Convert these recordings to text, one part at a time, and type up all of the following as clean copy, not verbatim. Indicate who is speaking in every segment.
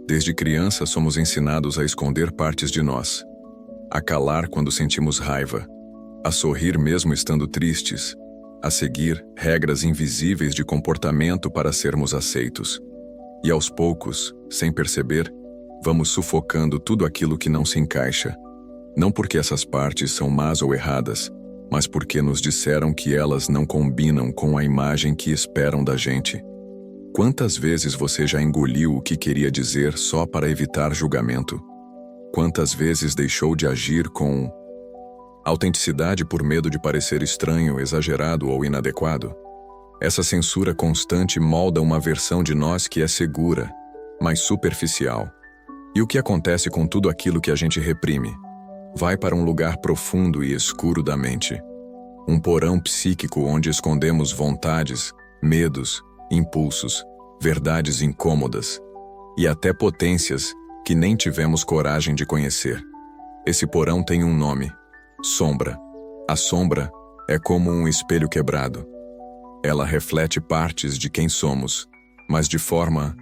Speaker 1: Desde criança somos ensinados a esconder partes de nós, a calar quando sentimos raiva, a sorrir mesmo estando tristes, a seguir regras invisíveis de comportamento para sermos aceitos. E aos poucos, sem perceber, vamos sufocando tudo aquilo que não se encaixa. Não porque essas partes são más ou erradas, mas porque nos disseram que elas não combinam com a imagem que esperam da gente. Quantas vezes você já engoliu o que queria dizer só para evitar julgamento? Quantas vezes deixou de agir com autenticidade por medo de parecer estranho, exagerado ou inadequado? Essa censura constante molda uma versão de nós que é segura, mas superficial. E o que acontece com tudo aquilo que a gente reprime? Vai para um lugar profundo e escuro da mente. Um porão psíquico onde escondemos vontades, medos, impulsos, verdades incômodas e até potências que nem tivemos coragem de conhecer. Esse porão tem um nome: sombra. A sombra é como um espelho quebrado. Ela reflete partes de quem somos, mas de forma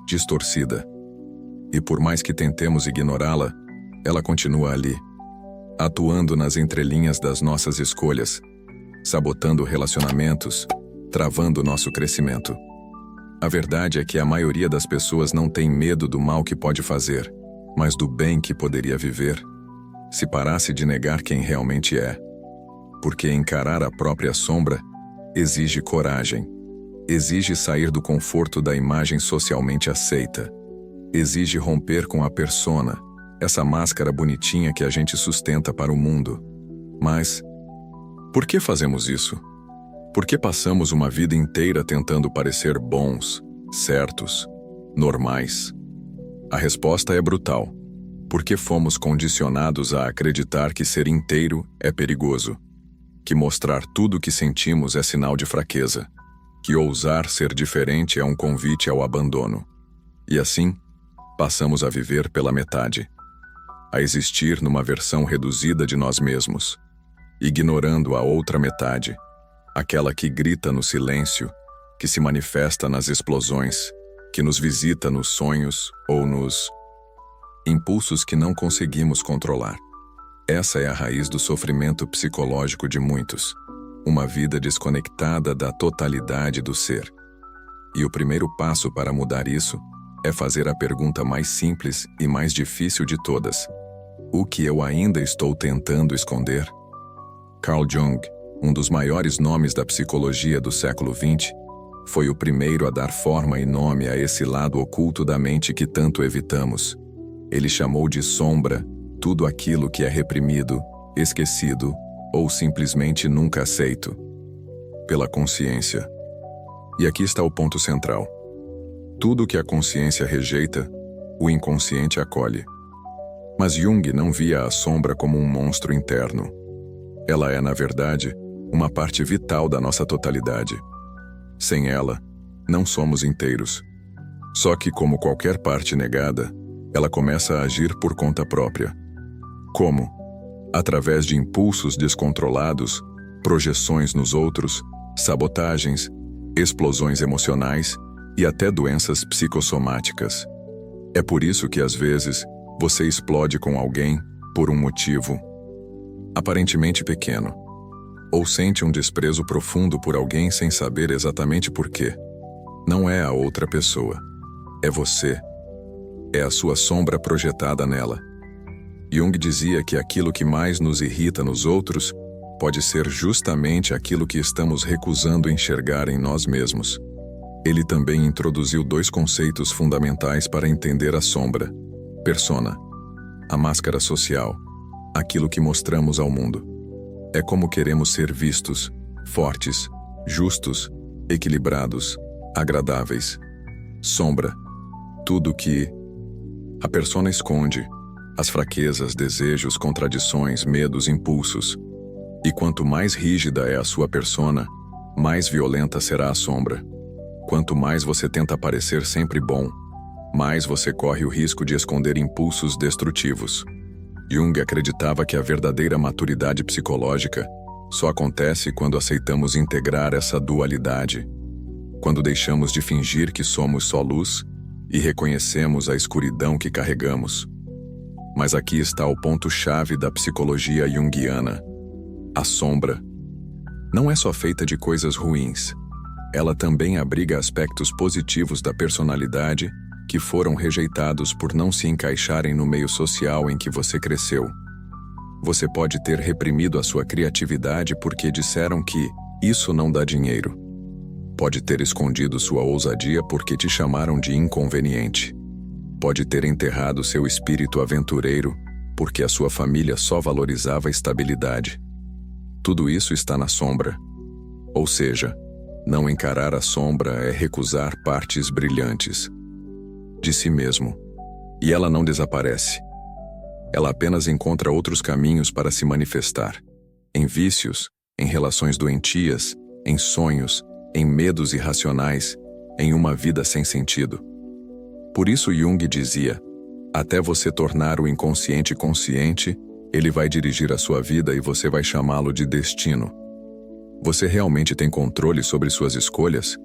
Speaker 1: distorcida. E por mais que tentemos ignorá-la, ela continua ali, atuando nas entrelinhas das nossas escolhas, sabotando relacionamentos, travando nosso crescimento. A verdade é que a maioria das pessoas não tem medo do mal que pode fazer, mas do bem que poderia viver, se parasse de negar quem realmente é. Porque encarar a própria sombra exige coragem, exige sair do conforto da imagem socialmente aceita, exige romper com a persona, essa máscara bonitinha que a gente sustenta para o mundo. Mas, por que fazemos isso? Por que passamos uma vida inteira tentando parecer bons, certos, normais? A resposta é brutal. Porque fomos condicionados a acreditar que ser inteiro é perigoso, que mostrar tudo o que sentimos é sinal de fraqueza, que ousar ser diferente é um convite ao abandono. E assim, passamos a viver pela metade, a existir numa versão reduzida de nós mesmos, ignorando a outra metade, aquela que grita no silêncio, que se manifesta nas explosões, que nos visita nos sonhos ou nos impulsos que não conseguimos controlar. Essa é a raiz do sofrimento psicológico de muitos, uma vida desconectada da totalidade do ser. E o primeiro passo para mudar isso é fazer a pergunta mais simples e mais difícil de todas: o que eu ainda estou tentando esconder? Carl Jung, um dos maiores nomes da psicologia do século XX, foi o primeiro a dar forma e nome a esse lado oculto da mente que tanto evitamos. Ele chamou de sombra tudo aquilo que é reprimido, esquecido ou simplesmente nunca aceito pela consciência. E aqui está o ponto central. Tudo que a consciência rejeita, o inconsciente acolhe. Mas Jung não via a sombra como um monstro interno. Ela é, na verdade, uma parte vital da nossa totalidade. Sem ela, não somos inteiros. Só que, como qualquer parte negada, ela começa a agir por conta própria. Como? Através de impulsos descontrolados, projeções nos outros, sabotagens, explosões emocionais e até doenças psicossomáticas. É por isso que, às vezes, você explode com alguém por um motivo aparentemente pequeno, ou sente um desprezo profundo por alguém sem saber exatamente por quê. Não é a outra pessoa, é você. É a sua sombra projetada nela. Jung dizia que aquilo que mais nos irrita nos outros pode ser justamente aquilo que estamos recusando enxergar em nós mesmos. Ele também introduziu dois conceitos fundamentais para entender a sombra: persona, a máscara social, aquilo que mostramos ao mundo. É como queremos ser vistos, fortes, justos, equilibrados, agradáveis. Sombra, tudo que a persona esconde, as fraquezas, desejos, contradições, medos, impulsos. E quanto mais rígida é a sua persona, mais violenta será a sombra. Quanto mais você tenta parecer sempre bom, mais você corre o risco de esconder impulsos destrutivos. Jung acreditava que a verdadeira maturidade psicológica só acontece quando aceitamos integrar essa dualidade, quando deixamos de fingir que somos só luz e reconhecemos a escuridão que carregamos. Mas aqui está o ponto-chave da psicologia junguiana. A sombra não é só feita de coisas ruins. Ela também abriga aspectos positivos da personalidade que foram rejeitados por não se encaixarem no meio social em que você cresceu. Você pode ter reprimido a sua criatividade porque disseram que isso não dá dinheiro. Pode ter escondido sua ousadia porque te chamaram de inconveniente. Pode ter enterrado seu espírito aventureiro porque a sua família só valorizava a estabilidade. Tudo isso está na sombra. Ou seja, não encarar a sombra é recusar partes brilhantes de si mesmo. E ela não desaparece. Ela apenas encontra outros caminhos para se manifestar. Em vícios, em relações doentias, em sonhos, em medos irracionais, em uma vida sem sentido. Por isso Jung dizia: até você tornar o inconsciente consciente, ele vai dirigir a sua vida e você vai chamá-lo de destino. Você realmente tem controle sobre suas escolhas?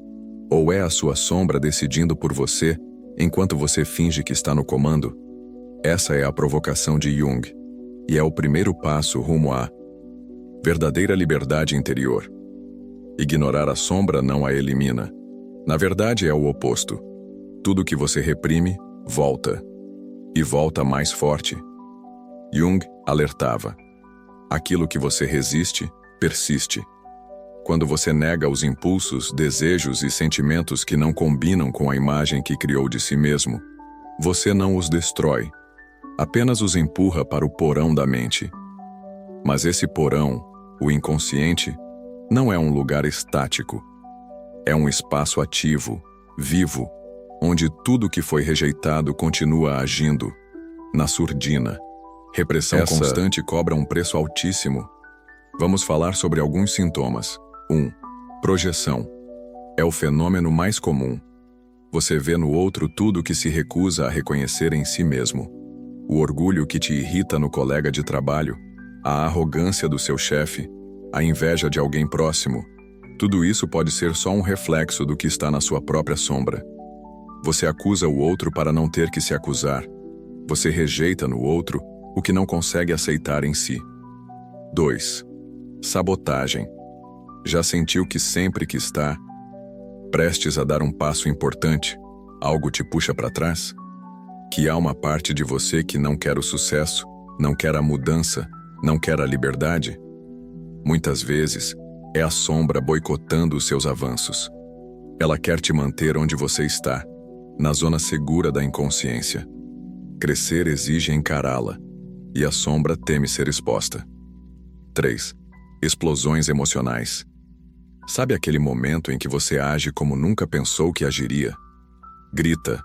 Speaker 1: Ou é a sua sombra decidindo por você, enquanto você finge que está no comando? Essa é a provocação de Jung, e é o primeiro passo rumo à verdadeira liberdade interior. Ignorar a sombra não a elimina. Na verdade, é o oposto. Tudo que você reprime, volta. E volta mais forte. Jung alertava: aquilo que você resiste, persiste. Quando você nega os impulsos, desejos e sentimentos que não combinam com a imagem que criou de si mesmo, você não os destrói, apenas os empurra para o porão da mente. Mas esse porão, o inconsciente, não é um lugar estático. É um espaço ativo, vivo, onde tudo que foi rejeitado continua agindo. Na surdina. Repressão constante cobra um preço altíssimo. Vamos falar sobre alguns sintomas. 1. Projeção. É o fenômeno mais comum. Você vê no outro tudo que se recusa a reconhecer em si mesmo. O orgulho que te irrita no colega de trabalho, a arrogância do seu chefe, a inveja de alguém próximo. Tudo isso pode ser só um reflexo do que está na sua própria sombra. Você acusa o outro para não ter que se acusar. Você rejeita no outro o que não consegue aceitar em si. 2. Sabotagem. Já sentiu que sempre que está prestes a dar um passo importante, algo te puxa para trás? Que há uma parte de você que não quer o sucesso, não quer a mudança, não quer a liberdade? Muitas vezes, é a sombra boicotando os seus avanços. Ela quer te manter onde você está, na zona segura da inconsciência. Crescer exige encará-la, e a sombra teme ser exposta. 3. Explosões emocionais. Sabe aquele momento em que você age como nunca pensou que agiria? Grita,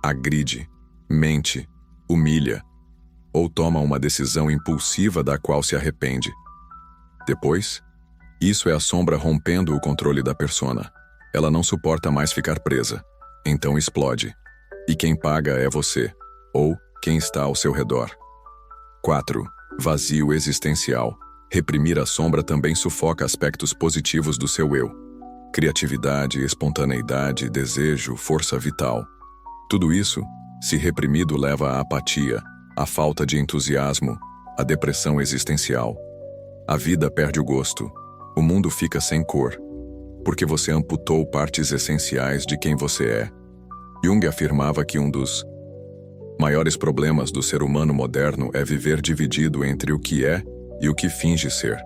Speaker 1: agride, mente, humilha, ou toma uma decisão impulsiva da qual se arrepende. Depois, isso é a sombra rompendo o controle da persona. Ela não suporta mais ficar presa, então explode. E quem paga é você, ou quem está ao seu redor. 4. Vazio existencial. Reprimir a sombra também sufoca aspectos positivos do seu eu. Criatividade, espontaneidade, desejo, força vital. Tudo isso, se reprimido, leva à apatia, à falta de entusiasmo, à depressão existencial. A vida perde o gosto. O mundo fica sem cor. Porque você amputou partes essenciais de quem você é. Jung afirmava que um dos maiores problemas do ser humano moderno é viver dividido entre o que é e o que finge ser.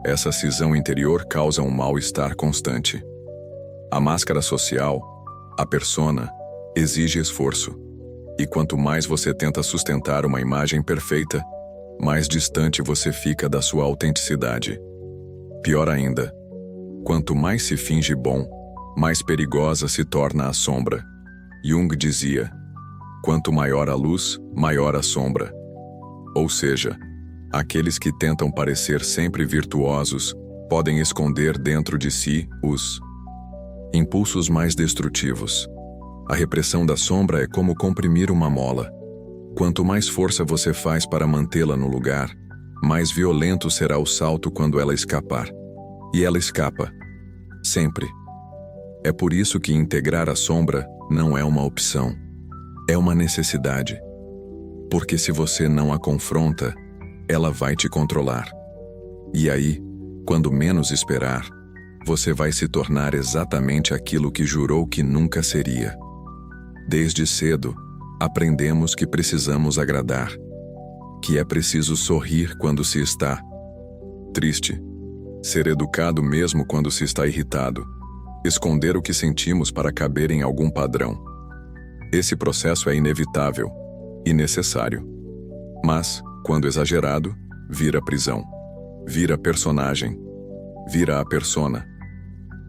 Speaker 1: Essa cisão interior causa um mal-estar constante. A máscara social, a persona, exige esforço. E quanto mais você tenta sustentar uma imagem perfeita, mais distante você fica da sua autenticidade. Pior ainda, quanto mais se finge bom, mais perigosa se torna a sombra. Jung dizia: quanto maior a luz, maior a sombra. Ou seja, aqueles que tentam parecer sempre virtuosos podem esconder dentro de si os impulsos mais destrutivos. A repressão da sombra é como comprimir uma mola. Quanto mais força você faz para mantê-la no lugar, mais violento será o salto quando ela escapar. E ela escapa. Sempre. É por isso que integrar a sombra não é uma opção, é uma necessidade. Porque se você não a confronta, ela vai te controlar. E aí, quando menos esperar, você vai se tornar exatamente aquilo que jurou que nunca seria. Desde cedo, aprendemos que precisamos agradar, que é preciso sorrir quando se está triste, ser educado mesmo quando se está irritado, esconder o que sentimos para caber em algum padrão. Esse processo é inevitável e necessário. Mas, quando exagerado, vira prisão, vira personagem, vira a persona.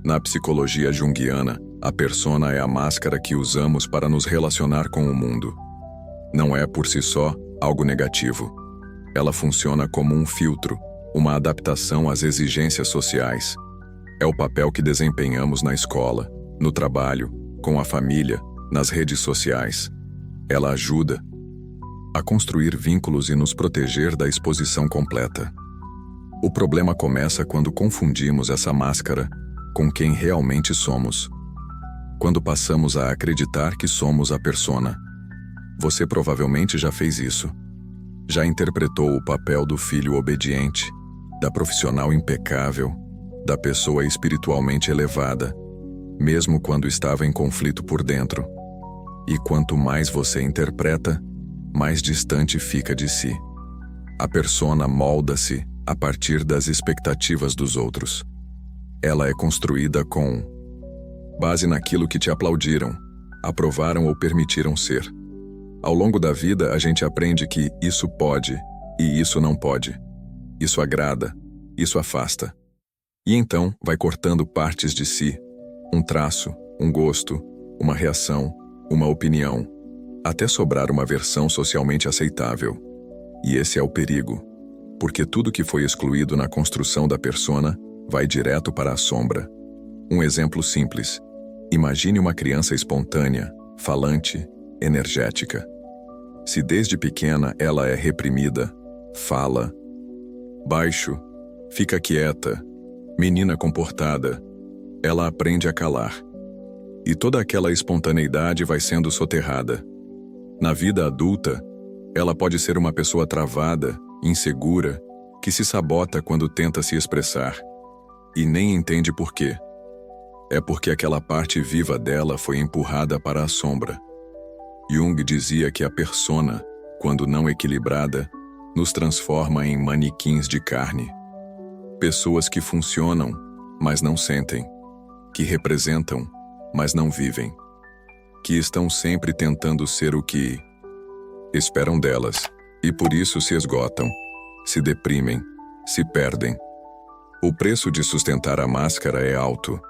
Speaker 1: Na psicologia junguiana, a persona é a máscara que usamos para nos relacionar com o mundo. Não é, por si só, algo negativo. Ela funciona como um filtro, uma adaptação às exigências sociais. É o papel que desempenhamos na escola, no trabalho, com a família, nas redes sociais. Ela ajuda a construir vínculos e nos proteger da exposição completa. O problema começa quando confundimos essa máscara com quem realmente somos. Quando passamos a acreditar que somos a persona. Você provavelmente já fez isso. Já interpretou o papel do filho obediente, da profissional impecável, da pessoa espiritualmente elevada, mesmo quando estava em conflito por dentro. E quanto mais você interpreta, mais distante fica de si. A persona molda-se a partir das expectativas dos outros. Ela é construída com base naquilo que te aplaudiram, aprovaram ou permitiram ser. Ao longo da vida, a gente aprende que isso pode e isso não pode. Isso agrada, isso afasta. E então vai cortando partes de si, um traço, um gosto, uma reação, uma opinião, até sobrar uma versão socialmente aceitável. E esse é o perigo, porque tudo que foi excluído na construção da persona vai direto para a sombra. Um exemplo simples. Imagine uma criança espontânea, falante, energética. Se desde pequena ela é reprimida, fala baixo, fica quieta, menina comportada, ela aprende a calar. E toda aquela espontaneidade vai sendo soterrada. Na vida adulta, ela pode ser uma pessoa travada, insegura, que se sabota quando tenta se expressar. E nem entende por quê. É porque aquela parte viva dela foi empurrada para a sombra. Jung dizia que a persona, quando não equilibrada, nos transforma em manequins de carne. Pessoas que funcionam, mas não sentem. Que representam, mas não vivem. Que estão sempre tentando ser o que esperam delas, e por isso se esgotam, se deprimem, se perdem. O preço de sustentar a máscara é alto,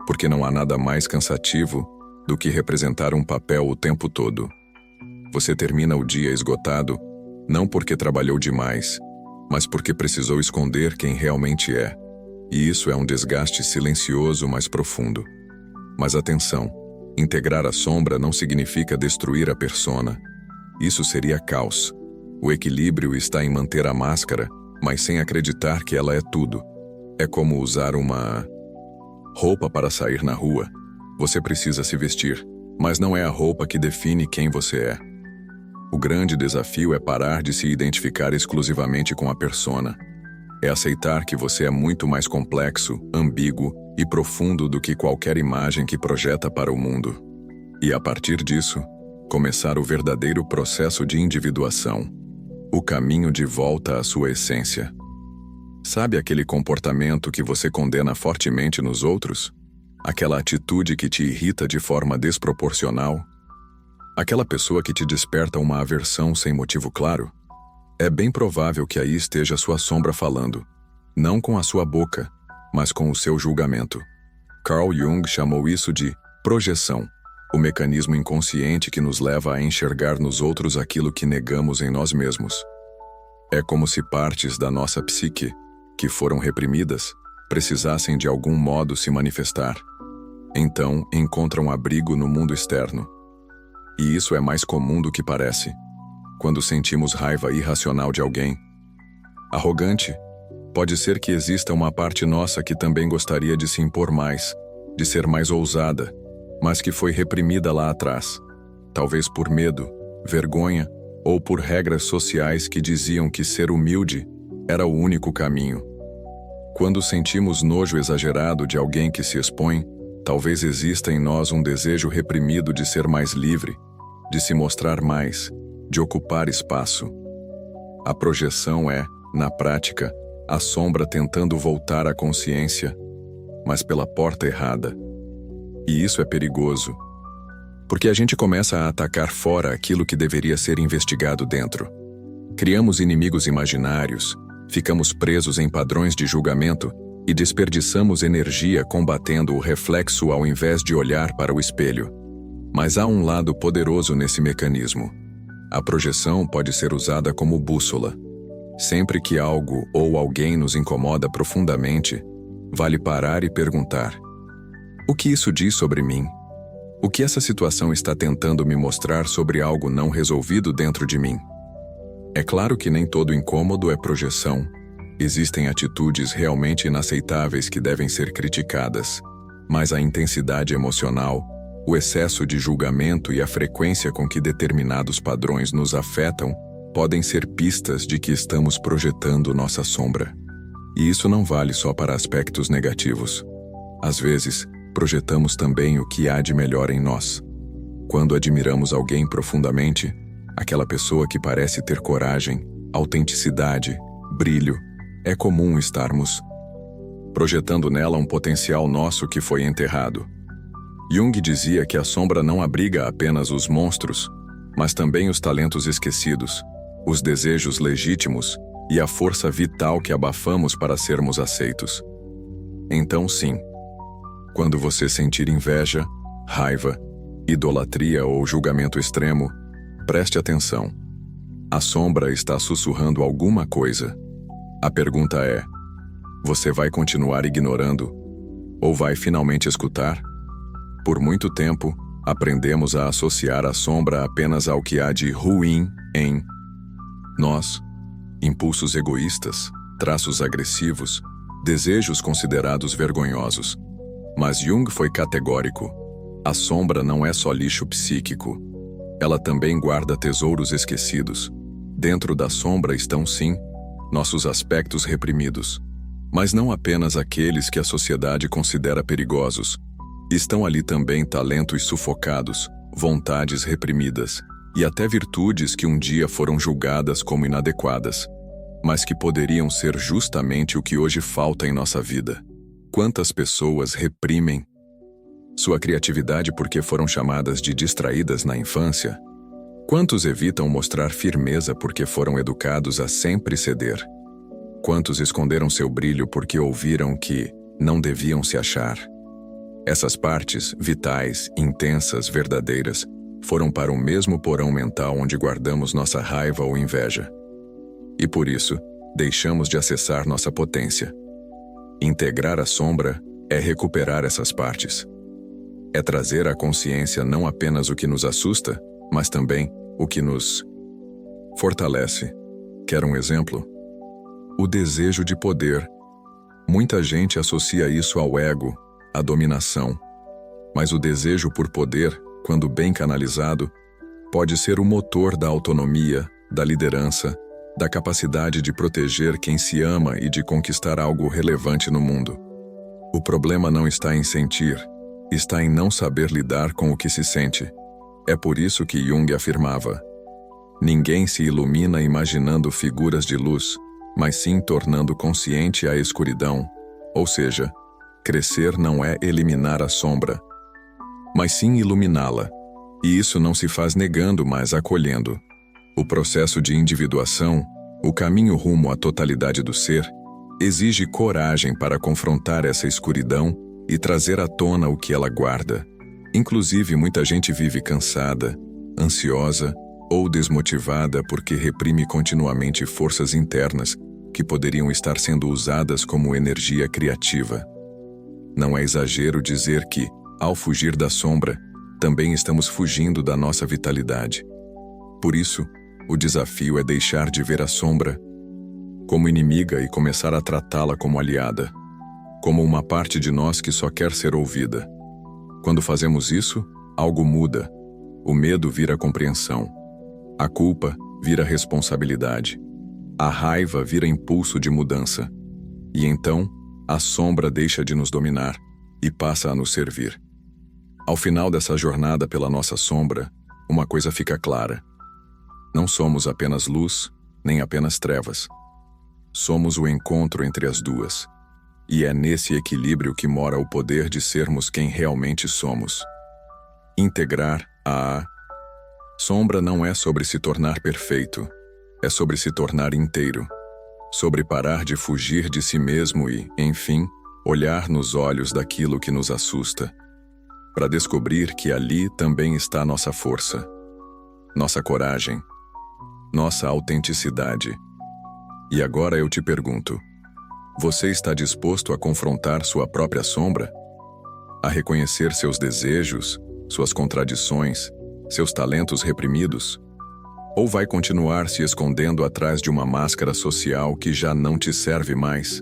Speaker 1: porque não há nada mais cansativo do que representar um papel o tempo todo. Você termina o dia esgotado, não porque trabalhou demais, mas porque precisou esconder quem realmente é. E isso é um desgaste silencioso, mas profundo. Mas atenção, integrar a sombra não significa destruir a persona. Isso seria caos. O equilíbrio está em manter a máscara, mas sem acreditar que ela é tudo. É como usar uma roupa para sair na rua. Você precisa se vestir, mas não é a roupa que define quem você é. O grande desafio é parar de se identificar exclusivamente com a persona. É aceitar que você é muito mais complexo, ambíguo e profundo do que qualquer imagem que projeta para o mundo. E a partir disso, começar o verdadeiro processo de individuação. O caminho de volta à sua essência. Sabe aquele comportamento que você condena fortemente nos outros? Aquela atitude que te irrita de forma desproporcional? Aquela pessoa que te desperta uma aversão sem motivo claro? É bem provável que aí esteja sua sombra falando, não com a sua boca, mas com o seu julgamento. Carl Jung chamou isso de projeção, o mecanismo inconsciente que nos leva a enxergar nos outros aquilo que negamos em nós mesmos. É como se partes da nossa psique, que foram reprimidas, precisassem de algum modo se manifestar. Então, encontram abrigo no mundo externo. E isso é mais comum do que parece. Quando sentimos raiva irracional de alguém arrogante, pode ser que exista uma parte nossa que também gostaria de se impor mais, de ser mais ousada, mas que foi reprimida lá atrás, talvez por medo, vergonha ou por regras sociais que diziam que ser humilde era o único caminho. Quando sentimos nojo exagerado de alguém que se expõe, talvez exista em nós um desejo reprimido de ser mais livre, de se mostrar mais, de ocupar espaço. A projeção é, na prática, a sombra tentando voltar à consciência, mas pela porta errada. E isso é perigoso, porque a gente começa a atacar fora aquilo que deveria ser investigado dentro. Criamos inimigos imaginários, ficamos presos em padrões de julgamento e desperdiçamos energia combatendo o reflexo ao invés de olhar para o espelho. Mas há um lado poderoso nesse mecanismo. A projeção pode ser usada como bússola. Sempre que algo ou alguém nos incomoda profundamente, vale parar e perguntar: o que isso diz sobre mim? O que essa situação está tentando me mostrar sobre algo não resolvido dentro de mim? É claro que nem todo incômodo é projeção. Existem atitudes realmente inaceitáveis que devem ser criticadas, mas a intensidade emocional, o excesso de julgamento e a frequência com que determinados padrões nos afetam podem ser pistas de que estamos projetando nossa sombra. E isso não vale só para aspectos negativos. Às vezes, projetamos também o que há de melhor em nós. Quando admiramos alguém profundamente, aquela pessoa que parece ter coragem, autenticidade, brilho, é comum estarmos projetando nela um potencial nosso que foi enterrado. Jung dizia que a sombra não abriga apenas os monstros, mas também os talentos esquecidos, os desejos legítimos e a força vital que abafamos para sermos aceitos. Então, sim, quando você sentir inveja, raiva, idolatria ou julgamento extremo, preste atenção. A sombra está sussurrando alguma coisa. A pergunta é: você vai continuar ignorando? Ou vai finalmente escutar? Por muito tempo, aprendemos a associar a sombra apenas ao que há de ruim em nós. Impulsos egoístas, traços agressivos, desejos considerados vergonhosos. Mas Jung foi categórico. A sombra não é só lixo psíquico. Ela também guarda tesouros esquecidos. Dentro da sombra estão, sim, nossos aspectos reprimidos. Mas não apenas aqueles que a sociedade considera perigosos. Estão ali também talentos sufocados, vontades reprimidas, e até virtudes que um dia foram julgadas como inadequadas, mas que poderiam ser justamente o que hoje falta em nossa vida. Quantas pessoas reprimem sua criatividade porque foram chamadas de distraídas na infância? Quantos evitam mostrar firmeza porque foram educados a sempre ceder? Quantos esconderam seu brilho porque ouviram que não deviam se achar? Essas partes, vitais, intensas, verdadeiras, foram para o mesmo porão mental onde guardamos nossa raiva ou inveja. E por isso, deixamos de acessar nossa potência. Integrar a sombra é recuperar essas partes. É trazer à consciência não apenas o que nos assusta, mas também o que nos fortalece. Quer um exemplo? O desejo de poder. Muita gente associa isso ao ego, à dominação. Mas o desejo por poder, quando bem canalizado, pode ser o motor da autonomia, da liderança, da capacidade de proteger quem se ama e de conquistar algo relevante no mundo. O problema não está em sentir, está em não saber lidar com o que se sente. É por isso que Jung afirmava: ninguém se ilumina imaginando figuras de luz, mas sim tornando consciente a escuridão. Ou seja, crescer não é eliminar a sombra, mas sim iluminá-la. E isso não se faz negando, mas acolhendo. O processo de individuação, o caminho rumo à totalidade do ser, exige coragem para confrontar essa escuridão e trazer à tona o que ela guarda. Inclusive, muita gente vive cansada, ansiosa ou desmotivada porque reprime continuamente forças internas que poderiam estar sendo usadas como energia criativa. Não é exagero dizer que, ao fugir da sombra, também estamos fugindo da nossa vitalidade. Por isso, o desafio é deixar de ver a sombra como inimiga e começar a tratá-la como aliada. como uma parte de nós que só quer ser ouvida. Quando fazemos isso, algo muda. O medo vira compreensão. A culpa vira responsabilidade. A raiva vira impulso de mudança. E então, a sombra deixa de nos dominar e passa a nos servir. Ao final dessa jornada pela nossa sombra, uma coisa fica clara. Não somos apenas luz, nem apenas trevas. Somos o encontro entre as duas. E é nesse equilíbrio que mora o poder de sermos quem realmente somos. Integrar a sombra não é sobre se tornar perfeito, é sobre se tornar inteiro, sobre parar de fugir de si mesmo e, enfim, olhar nos olhos daquilo que nos assusta, para descobrir que ali também está nossa força, nossa coragem, nossa autenticidade. E agora eu te pergunto, você está disposto a confrontar sua própria sombra? A reconhecer seus desejos, suas contradições, seus talentos reprimidos? Ou vai continuar se escondendo atrás de uma máscara social que já não te serve mais?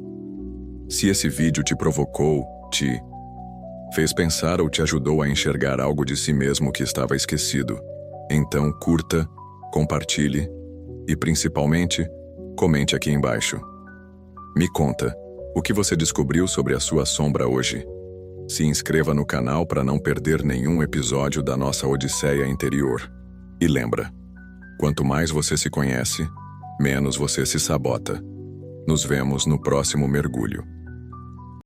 Speaker 1: Se esse vídeo te provocou, te fez pensar ou te ajudou a enxergar algo de si mesmo que estava esquecido, então curta, compartilhe e, principalmente, comente aqui embaixo. Me conta, o que você descobriu sobre a sua sombra hoje? Se inscreva no canal para não perder nenhum episódio da nossa odisseia interior. E lembra, quanto mais você se conhece, menos você se sabota. Nos vemos no próximo mergulho.